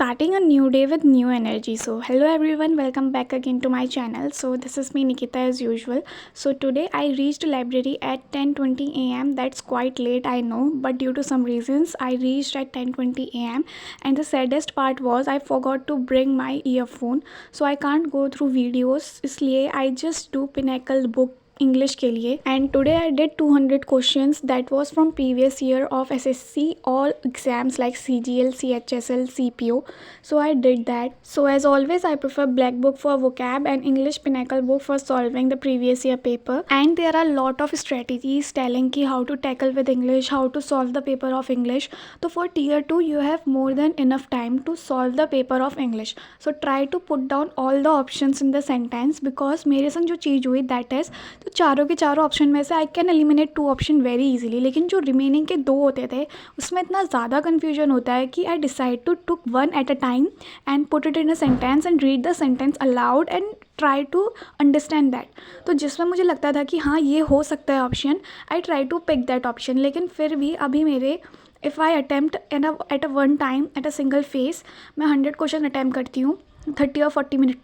starting a new day with new energy. So hello everyone, welcome back again to my channel. So this is me Nikita as usual. So today I reached library at 10:20 a.m. That's quite late, I know, but due to some reasons I reached at 10:20 a.m. and the saddest part was I forgot to bring my earphone, so I can't go through videos. इसलिए I just do Pinnacle book English के लिए and today I did 200 questions that was from previous year of SSC all exams like CGL CHSL CPO. So I did that. So as always I prefer black book for vocab and English Pinnacle book for solving the previous year paper, and there are lot of strategies telling ki how to tackle with English, how to solve the paper of English. So for tier 2 you have more than enough time to solve the paper of English. So try to put down all the options in the sentence because मेरे संग जो चीज़ हुई that is तो चारों के चारों option में से I can eliminate 2 option very easily, लेकिन जो रिमेनिंग के 2 होते थे उसमें इतना ज़्यादा कन्फ्यूजन होता है कि I decide to took one at a time and put it in a sentence and read the sentence aloud and try to understand that. तो जिसमें मुझे लगता था कि हाँ ये हो सकता है option, I try to pick that option. लेकिन फिर भी अभी मेरे if I attempt at a one time at a single phase मैं 100 क्वेश्चन अटैम्प्ट करती हूँ 30 और 40 मिनट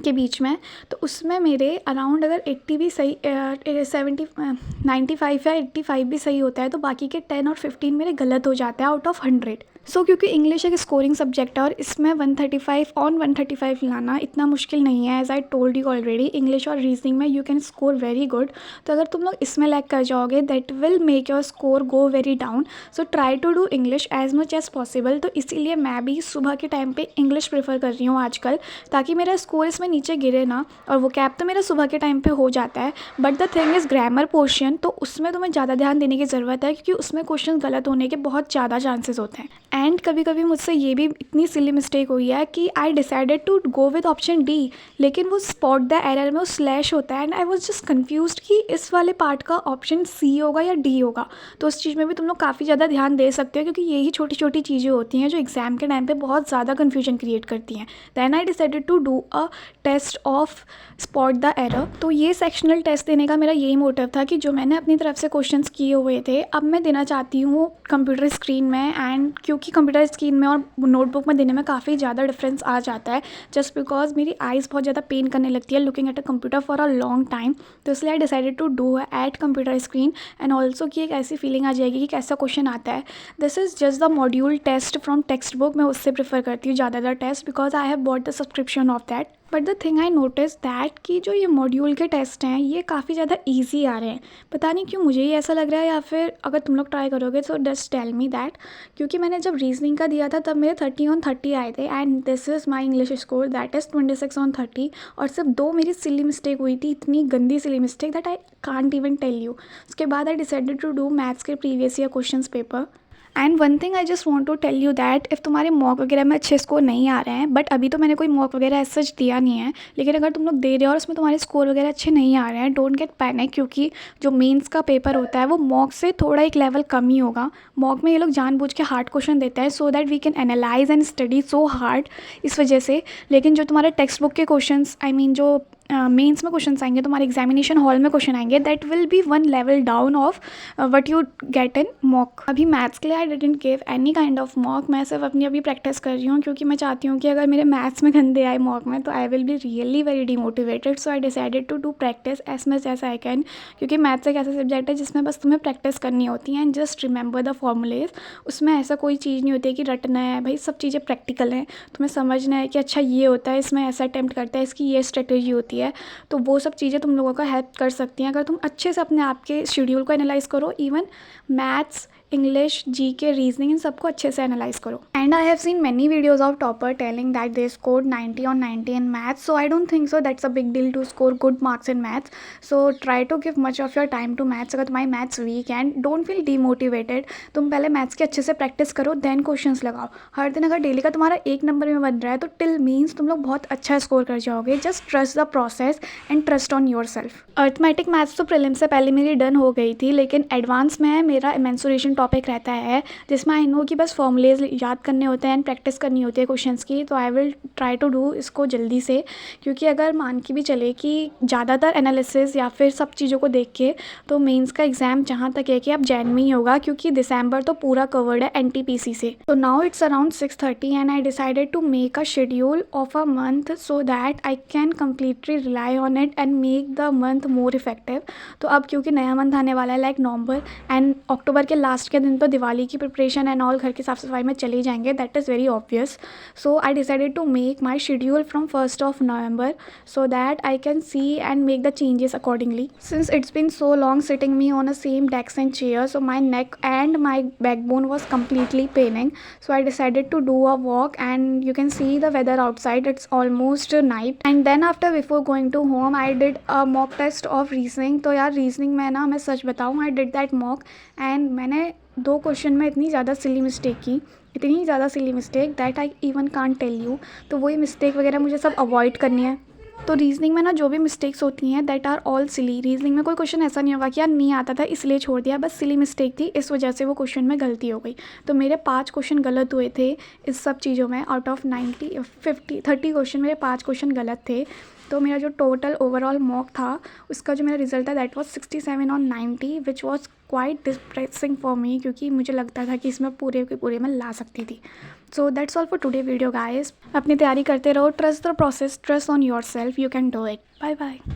के बीच में, तो उसमें मेरे अराउंड अगर 80 भी सही 70 95 या 85 भी सही होता है तो बाकी के 10 और 15 मेरे गलत हो जाते हैं आउट ऑफ 100. सो क्योंकि इंग्लिश एक स्कोरिंग सब्जेक्ट है और इसमें 135 ऑन 135 लाना इतना मुश्किल नहीं है. As I told you already English और रीजनिंग में you can score very good. तो अगर तुम लोग इसमें लैग कर जाओगे that will make your score go very down. So try to do English as much as possible. तो इसीलिए मैं भी सुबह के टाइम पे इंग्लिश प्रेफर कर रही हूँ आजकल, ताकि मेरा स्कोर इसमें नीचे गिरे ना. और वो कैब तो मेरा सुबह के टाइम पे हो जाता है, but the thing is grammar portion तो उसमें तुम्हें ज़्यादा ध्यान देने की ज़रूरत है क्योंकि उसमें क्वेश्चन गलत होने के बहुत ज़्यादा चांसेस होते हैं. एंड कभी कभी मुझसे ये भी इतनी सिली मिस्टेक हुई है कि I decided to go with option D, लेकिन वो स्पॉट द एरर में वो स्लैश होता है and I was just confused कि इस वाले पार्ट का ऑप्शन सी होगा या डी होगा. तो उस चीज़ में भी तुम लोग काफ़ी ज़्यादा ध्यान दे सकते हो क्योंकि यही छोटी छोटी चीज़ें होती हैं जो एग्ज़ाम के टाइम पे बहुत ज़्यादा कन्फ्यूजन क्रिएट करती हैं. Then I decided to do a test of spot the error. तो ये सेक्शनल टेस्ट देने का मेरा यही मोटिव था कि जो मैंने अपनी तरफ से क्वेश्चंस किए हुए थे अब मैं देना चाहती हूँ कंप्यूटर स्क्रीन में. एंड क्योंकि कंप्यूटर स्क्रीन में और नोटबुक में देने में काफ़ी ज़्यादा डिफरेंस आ जाता है जस्ट बिकॉज मेरी आइज़ बहुत ज़्यादा पेन करने लगती है looking at a computer for a long time. तो इसलिए I decided to do at computer screen and also कि एक ऐसी फीलिंग आ जाएगी कि कैसा क्वेश्चन आता है. This is just the module test from text book. मैं उससे प्रेफर करती हूँ ज़्यादातर test because I have bought the subscription of that. But the thing I notice that कि जो ये मॉड्यूल के टेस्ट हैं ये काफ़ी ज़्यादा ईजी आ रहे हैं. पता नहीं क्यों मुझे ही ऐसा लग रहा है, या फिर अगर तुम लोग ट्राई करोगे तो जस्ट टेल मी दैट. क्योंकि मैंने जब रीजनिंग का दिया था तब मेरे 30 ऑन 30 आए थे and this is my English score that is 26 on 30. और सिर्फ 2 मेरी सिली मिस्टेक हुई थी, इतनी गंदी silly mistake that I can't even tell you. उसके बाद I decided to do maths के previous year question paper. And one thing I just want to tell you that if तुम्हारे मॉक वगैरह में अच्छे स्कोर नहीं आ रहे हैं, बट अभी तो मैंने कोई मॉक वगैरह ऐसा सच दिया नहीं है, लेकिन अगर तुम लोग दे रहे हो और उसमें तुम्हारे स्कोर वगैरह अच्छे नहीं आ रहे हैं डोंट गेट पैनिक. क्योंकि जो मेंस का पेपर होता है वो मॉक से थोड़ा एक लेवल कम ही होगा. मॉक में ये लोग जानबूझ के हार्ड क्वेश्चन देते हैं so that we can analyze and study so hard, इस वजह से. लेकिन जो तुम्हारे टेक्स्ट बुक के क्वेश्चन आई मीन जो मेंस में क्वेश्चन आएंगे, तुम्हारे एग्जामिनेशन हॉल में क्वेश्चन आएंगे, that will be one level down of what you get in mock. अभी मैथ्स के लिए I didn't give any kind of mock. मैं सिर्फ अपनी अभी प्रैक्टिस कर रही हूँ क्योंकि मैं चाहती हूँ कि अगर मेरे मैथ्स में गंदे आए मॉक में तो I will be really very demotivated. So I decided to do practice as much as I can. क्योंकि मैथ्स एक ऐसा सब्जेक्ट है जिसमें बस तुम्हें प्रैक्टिस करनी होती है and just remember the formulas. उसमें ऐसा कोई चीज़ नहीं होती है कि रटना है भाई, सब चीज़ें प्रैक्टिकल हैं. तुम्हें समझना है कि अच्छा ये होता है, इसमें ऐसा अटैम्प्ट करता है, इसकी ये स्ट्रेटेजी होती है. तो वो सब चीज़ें तुम लोगों का हेल्प कर सकती हैं अगर तुम अच्छे से अपने आप के शेड्यूल को एनालाइज करो. Even maths, English, GK, reasoning इन सबको अच्छे से एनालाइज करो. And I have seen many videos of topper telling that they scored 90 on 90 in maths. So I don't think so that's a big deal to score good marks in maths. So try to give much of your time to maths. अगर तुम्हारी maths weak and don't feel demotivated, तुम पहले maths की अच्छे से practice करो then questions लगाओ. हर दिन अगर डेली का तुम्हारा 1 नंबर में बन रहा है तो टिल मीन्स तुम लोग बहुत अच्छा स्कोर कर जाओगे. Just trust the process and trust on your self. Arithmetic maths तो प्रीलिम से पहले मेरी डन हो गई थी, लेकिन एडवांस में मेरा इमेंसुरेशन टॉपिक रहता है जिसमें आई नो कि बस फॉर्मूलेज याद करने होते हैं एंड प्रैक्टिस करनी होती है क्वेश्चंस की, तो I will try to do इसको जल्दी से। क्योंकि अगर मान के भी चले कि ज़्यादातर एनालिसिस या फिर सब चीज़ों को देख के तो मेंस का एग्ज़ाम जहाँ तक है कि अब जैन में ही होगा, क्योंकि दिसंबर तो पूरा कवर्ड है एनटीपीसी से। तो now it's around 6:30 and I decided to make a schedule of a month so that I can completely rely on it and make the month more effective. तो अब क्योंकि नया मंथ आने वाला है लाइक नवंबर, एंड अक्टूबर के last के दिन तो दिवाली की प्रिपरेशन एंड ऑल घर की साफ सफाई में चले जाएंगे, that is very obvious. So I decided to make my schedule from 1st of November so that I can see and make the changes accordingly. Since it's been so long sitting me on a same desk and chair, so my neck and my backbone was completely paining. So I decided to do a walk, and you can see the weather outside, it's almost night. And then after, before going to home, I did a mock test of reasoning. तो यार reasoning में ना मैं सच बताऊँ, आई did that mock and मैंने 2 question में इतनी ज़्यादा सिली मिस्टेक की, इतनी ज़्यादा silly mistake that I even can't tell you. तो वही मिस्टेक वगैरह मुझे सब अवॉइड करनी है। तो रीजनिंग में ना जो भी मिस्टेक्स होती हैं that are all silly. Reasoning में कोई क्वेश्चन ऐसा नहीं होगा कि यार नहीं आता था इसलिए छोड़ दिया, बस सिली मिस्टेक थी, इस वजह से वो क्वेश्चन में गलती हो गई। तो मेरे 5 क्वेश्चन गलत हुए थे इस सब चीज़ों में। आउट ऑफ 30 क्वेश्चन मेरे 5 क्वेश्चन गलत थे। तो मेरा जो टोटल ओवरऑल मॉक था उसका जो मेरा रिजल्ट था that was 67 on 90 which was quite depressing for me, क्योंकि मुझे लगता था कि इसमें पूरे के पूरे मैं ला सकती थी। So that's all for today video guys. अपनी तैयारी करते रहो, trust the process, trust on yourself, you can do it. Bye bye.